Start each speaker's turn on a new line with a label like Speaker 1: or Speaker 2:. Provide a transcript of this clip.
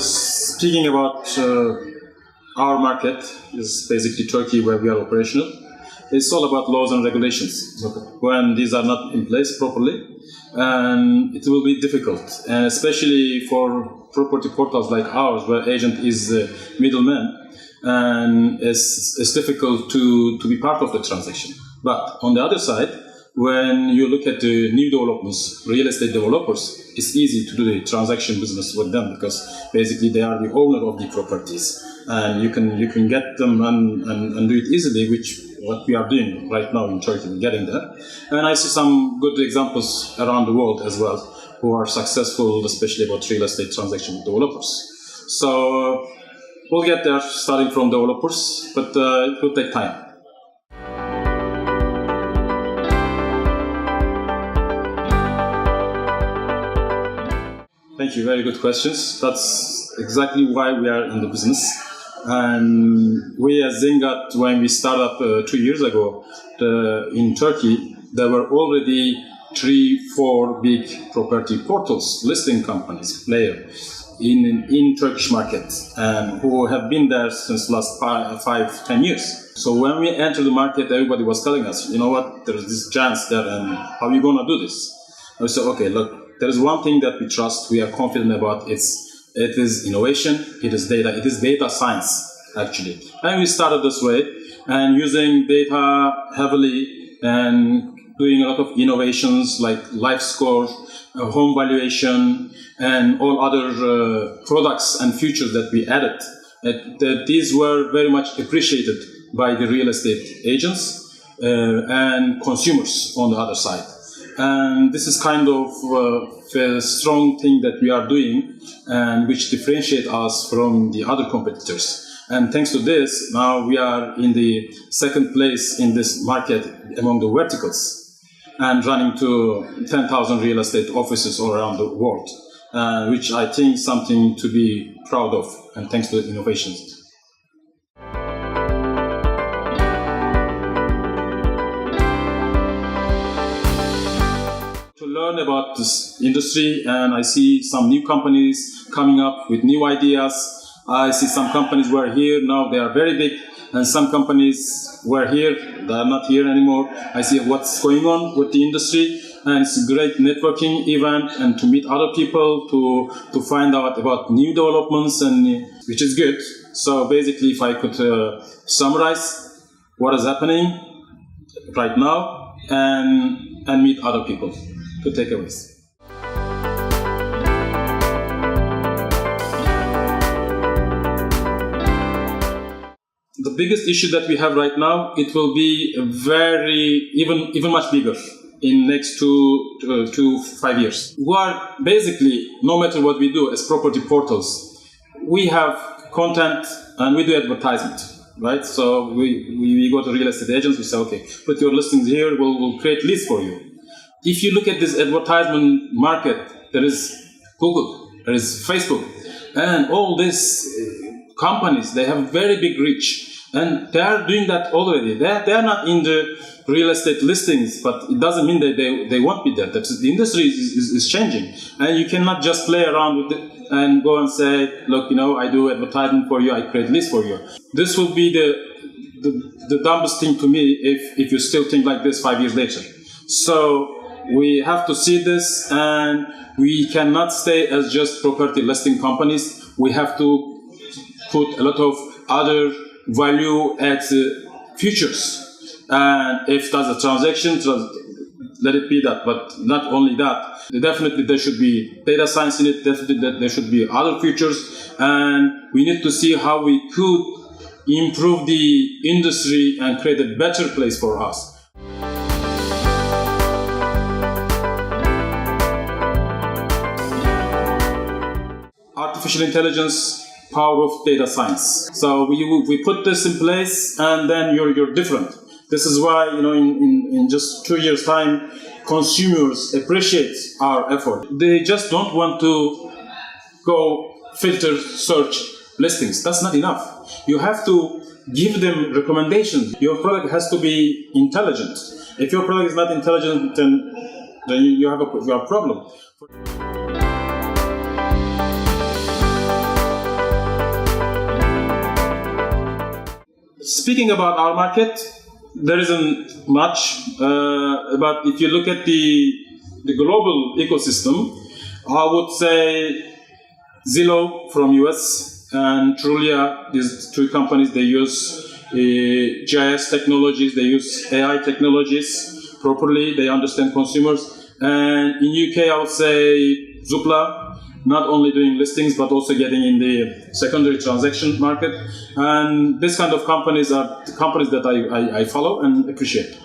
Speaker 1: speaking about our market, is basically Turkey, where we are operational. It's all about laws and regulations. When these are not in place properly, and it will be difficult, and especially for property portals like ours, where agent is the middleman, and it's difficult to be part of the transaction. But on the other side, when you look at the new developments, real estate developers, it's easy to do the transaction business with them because basically they are the owner of the properties, and you can get them and do it easily, which what we are doing right now in Turkey, we're getting there. And I see some good examples around the world as well who are successful, especially about real estate transaction developers. So we'll get there starting from developers, but it will take time. Thank you. Very good questions. That's exactly why we are in the business. And we as Zingat, when we started up 2 years ago in Turkey, there were already 3-4 big property portals, listing companies, players in Turkish market, and who have been there since last 5-10 years. So when we entered the market, everybody was telling us, you know what, there's this chance there, and how are you going to do this? And we said, okay, look, there is one thing that we trust, we are confident about, it is innovation, it is data science, actually. And we started this way, and using data heavily, and doing a lot of innovations like life score, home valuation, and all other products and features that we added. These were very much appreciated by the real estate agents and consumers on the other side. And this is kind of a strong thing that we are doing, and which differentiate us from the other competitors. And thanks to this, now we are in the second place in this market among the verticals, and running to 10,000 real estate offices all around the world, which I think is something to be proud of, and thanks to the innovations. Learn about this industry, and I see some new companies coming up with new ideas. I see some companies were here, now they are very big, and some companies were here, they are not here anymore. I see what's going on with the industry, and it's a great networking event, and to meet other people, to find out about new developments, and which is good. So basically, if I could summarize what is happening right now, and meet other people. To takeaways. The biggest issue that we have right now, it will be even much bigger in next 2 to 5 years. We are basically, no matter what we do as property portals, we have content and we do advertisement, right? So we go to real estate agents, we say, okay, put your listings here, we'll create leads for you. If you look at this advertisement market, there is Google, there is Facebook, and all these companies, they have very big reach, and they are doing that already. They are not in the real estate listings, but it doesn't mean that they won't be there. The industry is changing, and you cannot just play around with it and go and say, look, I do advertisement for you, I create lists for you. This will be the dumbest thing to me if you still think like this 5 years later. So we have to see this, and we cannot stay as just property listing companies. We have to put a lot of other value add features. And if there's a transaction, let it be that. But not only that, definitely there should be data science in it, definitely there should be other features. And we need to see how we could improve the industry and create a better place for us. Artificial intelligence, power of data science. So we put this in place, and then you're different. This is why, in just 2 years' time, consumers appreciate our effort. They just don't want to go filter, search listings. That's not enough. You have to give them recommendations. Your product has to be intelligent. If your product is not intelligent, then you have a problem. speaking about our market, there isn't much. But if you look at the global ecosystem, I would say Zillow from US and Trulia, these two companies, they use GIS technologies, they use AI technologies properly, they understand consumers. And in UK, I would say Zoopla, not only doing listings, but also getting in the secondary transaction market. And this kind of companies are the companies that I follow and appreciate.